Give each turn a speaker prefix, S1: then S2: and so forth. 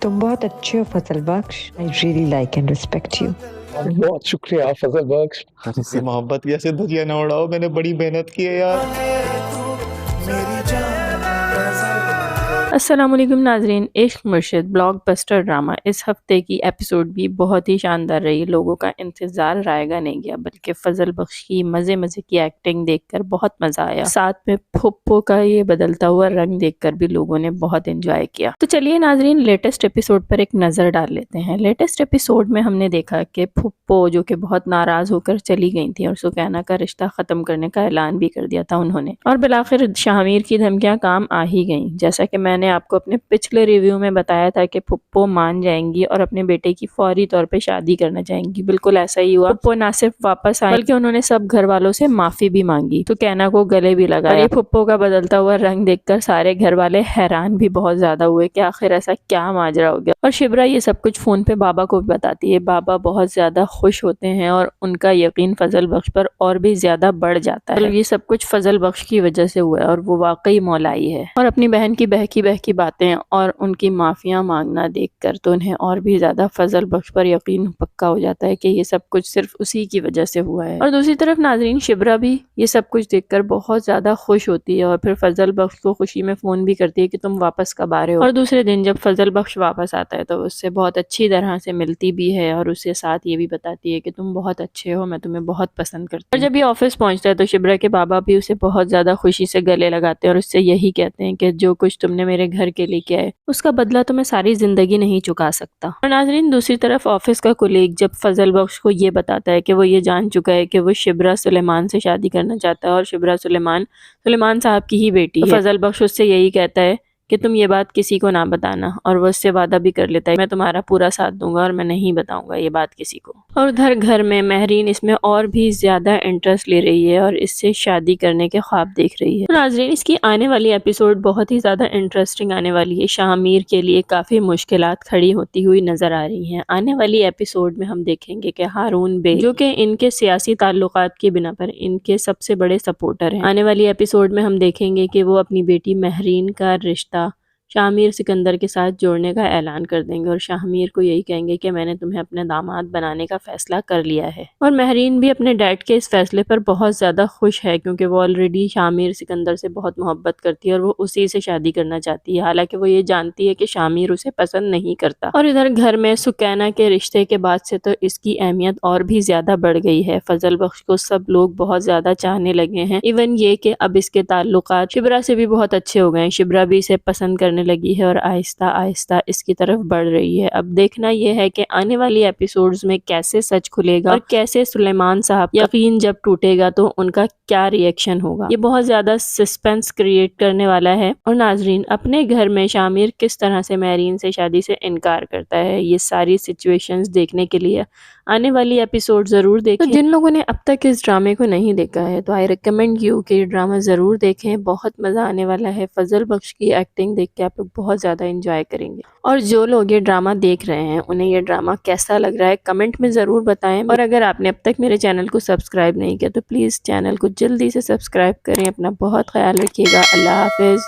S1: तुम बहुत अच्छे हो Fazal Bakhsh. I really like and respect you.
S2: बहुत शुक्रिया फजल बख्श।
S3: इससे मोहब्बत की ऐसे धजिया ना उड़ाओ, मैंने बड़ी मेहनत की है यार।
S4: अस्सलाम वालेकुम नाजरीन, इश्क मुर्शिद ब्लॉकबस्टर ड्रामा इस हफ्ते की एपिसोड भी बहुत ही शानदार रही। लोगों का इंतज़ार रायगा नहीं गया, बल्कि फजल बख्श की मज़े मज़े की एक्टिंग देखकर बहुत मज़ा आया। साथ में फुप्पो का ये बदलता हुआ रंग देखकर भी लोगों ने बहुत एंजॉय किया। तो चलिए नाजरीन, लेटेस्ट एपिसोड पर एक नज़र डाल लेते हैं। लेटेस्ट एपिसोड में हमने देखा कि फुप्पो जो कि बहुत नाराज़ होकर चली गई थी और सुकैना का रिश्ता ख़त्म करने का ऐलान भी कर दिया था उन्होंने, और बिलाखिर शाहमीर की धमकियाँ काम आ ही गईं। जैसा कि मैंने आपको अपने पिछले रिव्यू में बताया था कि फुप्पो मान जाएंगी और अपने बेटे की फौरी तौर पे शादी करना चाहेंगी। बिल्कुल ऐसा ही हुआ। फुप्पो ना सिर्फ वापस आई बल्कि उन्होंने सब घर वालों से माफी भी मांगी, तो कहना को गले भी लगाया। फुप्पो का बदलता हुआ रंग देखकर सारे घर वाले हैरान भी बहुत ज्यादा हुए कि आखिर ऐसा क्या माजरा हो गया। और शिब्रा ये सब कुछ फोन पे बाबा को भी बताती है। बाबा बहुत ज्यादा खुश होते हैं और उनका यकीन फजल बख्श पर और भी ज्यादा बढ़ जाता है। ये सब कुछ फजल बख्श की वजह से हुआ है और वो वाकई मौलाई है। और अपनी बहन की बहकी बहकी बातें और उनकी माफिया मांगना देखकर तो उन्हें और भी ज्यादा फजल बख्श पर यकीन पक्का हो जाता है कि ये सब कुछ सिर्फ उसी की वजह से हुआ है। और दूसरी तरफ नाजरीन, शिब्रा भी ये सब कुछ देखकर बहुत ज्यादा खुश होती है और फिर फजल बख्श को खुशी में फोन भी करती है कि तुम वापस कब आ रहे हो। और दूसरे दिन जब फजल बख्श वापस आता है तो उससे बहुत अच्छी तरह से मिलती भी है और उसके साथ ये भी बताती है कि तुम बहुत अच्छे हो, मैं तुम्हें बहुत पसंद करती हूँ। और जब ये ऑफिस पहुंचता है तो शिब्रा के बाबा भी उसे बहुत ज्यादा खुशी से गले लगाते हैं और उससे यही कहते हैं कि जो कुछ तुमने मेरे घर के लिए किया है उसका बदला तो मैं सारी जिंदगी नहीं चुका सकता। और नाजरीन, दूसरी तरफ ऑफिस का कुलीग जब फजल बख्श को ये बताता है कि वो ये जान चुका है कि वो शिब्रा सुलेमान से शादी करना चाहता है और शिब्रा सुलेमान साहब की ही बेटी है, फजल बख्श उससे यही कहता है कि तुम ये बात किसी को ना बताना। और वो उससे वादा भी कर लेता है, मैं तुम्हारा पूरा साथ दूंगा और मैं नहीं बताऊंगा ये बात किसी को। और उधर घर में महरीन इसमें और भी ज्यादा इंटरेस्ट ले रही है और इससे शादी करने के ख्वाब देख रही है। तो नाज़रीन, इसकी आने वाली एपिसोड बहुत ही ज्यादा इंटरेस्टिंग आने वाली है। शाहमीर के लिए काफी मुश्किलात खड़ी होती हुई नजर आ रही हैं। आने वाली एपिसोड में हम देखेंगे कि हारून बे, जो कि इनके सियासी ताल्लुकात की बिना पर इनके सबसे बड़े सपोर्टर हैं, आने वाली एपिसोड में हम देखेंगे कि वो अपनी बेटी महरीन का रिश्ता शाहमीर सिकंदर के साथ जोड़ने का ऐलान कर देंगे और शाहमीर को यही कहेंगे कि मैंने तुम्हें अपने दामाद बनाने का फैसला कर लिया है। और महरीन भी अपने डैड के इस फैसले पर बहुत ज़्यादा खुश है क्योंकि वो ऑलरेडी शाहमीर सिकंदर से बहुत मोहब्बत करती है और वो उसी से शादी करना चाहती है, हालांकि वो ये जानती है कि शाहमीर उसे पसंद नहीं करता। और इधर घर में सुकैना के रिश्ते के बाद से तो इसकी अहमियत और भी ज़्यादा बढ़ गई है। फजल बख्श को सब लोग बहुत ज़्यादा चाहने लगे हैं। इवन ये कि अब इसके ताल्लुकात शिब्रा से भी बहुत अच्छे हो गए हैं। शिब्रा भी इसे पसंद करने लगी है और आहिस्ता आहिस्ता इसकी तरफ बढ़ रही है। अब देखना यह है कि आने वाली एपिसोड्स में कैसे सच खुलेगा और कैसे सुलेमान साहब यकीन जब टूटेगा तो उनका क्या रिएक्शन होगा। ये बहुत ज्यादा सस्पेंस क्रिएट करने वाला है। और नाजरीन, अपने घर में शामिर किस तरह से महरीन से शादी से इनकार करता है, ये सारी सिचुएशंस देखने के लिए आने वाली एपिसोड जरूर देखें। तो जिन लोगों ने अब तक इस ड्रामे को नहीं देखा है तो आई रिकमेंड यू कि ये ड्रामा जरूर देखें, बहुत मजा आने वाला है। फजल बख्श की एक्टिंग देख के आप लोग बहुत ज्यादा एंजॉय करेंगे। और जो लोग ये ड्रामा देख रहे हैं उन्हें ये ड्रामा कैसा लग रहा है कमेंट में जरूर बताएं। और अगर आपने अब तक मेरे चैनल को सब्सक्राइब नहीं किया तो प्लीज चैनल को जल्दी से सब्सक्राइब करें। अपना बहुत ख्याल रखिएगा। अल्लाह हाफिज।